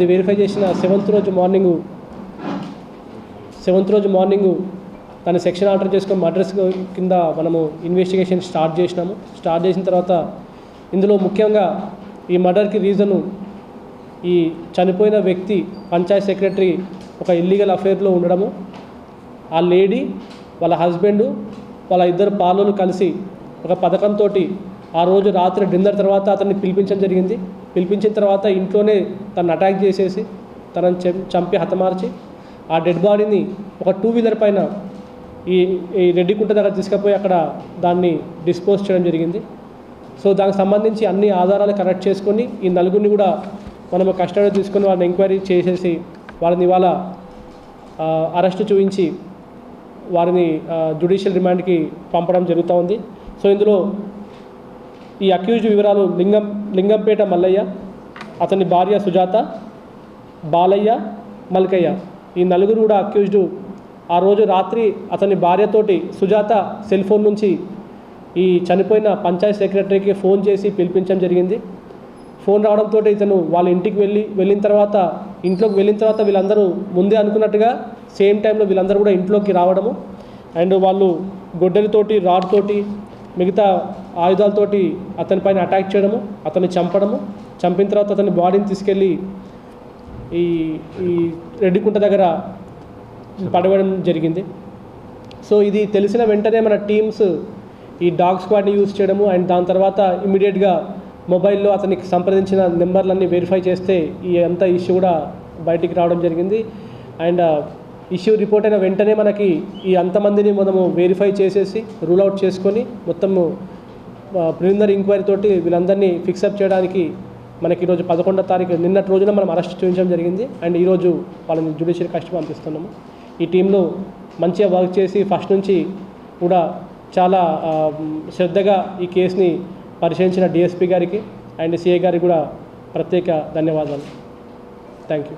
అది వెరిఫై చేసిన సెవెంత్ రోజు మార్నింగు దాన్ని సెక్షన్ ఆర్డర్ చేసుకొని మర్డర్స్ కింద మనము ఇన్వెస్టిగేషన్ స్టార్ట్ చేసిన తర్వాత ఇందులో ముఖ్యంగా ఈ మర్డర్కి రీజను ఈ చనిపోయిన వ్యక్తి పంచాయత్ సెక్రటరీ ఒక ఇల్లీగల్ అఫేర్లో ఉండడము, ఆ లేడీ వాళ్ళ హస్బెండు వాళ్ళ ఇద్దరు పాలోలు కలిసి ఒక పథకంతో ఆ రోజు రాత్రి డిన్నర్ తర్వాత అతన్ని పిలిపించడం జరిగింది. పిలిపించిన తర్వాత ఇంట్లోనే తను అటాక్ చేసేసి తనని చంపి హతమార్చి ఆ డెడ్ బాడీని ఒక 2-వీలర్ పైన ఈ రెడ్డికుంట దగ్గర తీసుకుపోయి అక్కడ దాన్ని డిస్పోజ్ చేయడం జరిగింది. సో దానికి సంబంధించి అన్ని ఆధారాలు కరెక్ట్ చేసుకొని ఈ నలుగురిని కూడా మనము కస్టడీలో తీసుకొని వాళ్ళని ఎంక్వైరీ చేసేసి వాళ్ళని ఇవాళ అరెస్ట్ చూపించి వారిని జ్యుడిషియల్ రిమాండ్కి పంపడం జరుగుతూ ఉంది. సో ఇందులో ఈ అక్యూజ్డ్ వివరాలు లింగంపేట మల్లయ్య, అతని భార్య సుజాత, బాలయ్య, మల్కయ్య, ఈ నలుగురు కూడా అక్యూజ్డ్ ఆ రోజు రాత్రి అతని భార్యతోటి సుజాత సెల్ ఫోన్ నుంచి ఈ చనిపోయిన పంచాయత్ సెక్రటరీకి ఫోన్ చేసి పిలిపించడం జరిగింది. ఫోన్ రావడంతో ఇతను వాళ్ళ ఇంటికి వెళ్ళిన తర్వాత వీళ్ళందరూ ముందే అనుకున్నట్టుగా సేమ్ టైంలో వీళ్ళందరూ కూడా ఇంట్లోకి రావడము అండ్ వాళ్ళు గొడ్డలితోటి రాడ్ తోటి మిగతా ఆయుధాలతోటి అతని పైన అటాక్ చేయడము, అతన్ని చంపిన తర్వాత అతని బాడీని తీసుకెళ్ళి ఈ రెడ్డికుంట దగ్గర పడవేయడం జరిగింది. సో ఇది తెలిసిన వెంటనే మన టీమ్స్ ఈ డాగ్ స్క్వాడ్ని యూజ్ చేయడము అండ్ దాని తర్వాత ఇమీడియట్గా మొబైల్లో అతనికి సంప్రదించిన నెంబర్లన్నీ వెరిఫై చేస్తే ఈ అంతా ఇష్యూ కూడా బయటికి రావడం జరిగింది. అండ్ ఇష్యూ రిపోర్ట్ అయిన వెంటనే మనకి ఈ అంతమందిని మనము వెరిఫై చేసేసి రూల్ అవుట్ చేసుకొని మొత్తము ప్రిలిమినరీ ఎంక్వైరీ తోటి వీళ్ళందరినీ ఫిక్సప్ చేయడానికి మనకి ఈరోజు 11వ తారీఖు నిన్నటి రోజున మనం అరెస్ట్ చూపించడం జరిగింది. అండ్ ఈరోజు వాళ్ళని జ్యుడిషియల్ కస్టడీ పంపిస్తున్నాము. ఈ టీంలో మంచిగా వర్క్ చేసి ఫస్ట్ నుంచి కూడా చాలా శ్రద్ధగా ఈ కేసుని పరిశీలించిన డిఎస్పీ గారికి అండ్ సిఐ గారికి కూడా ప్రత్యేక ధన్యవాదాలు. Thank you.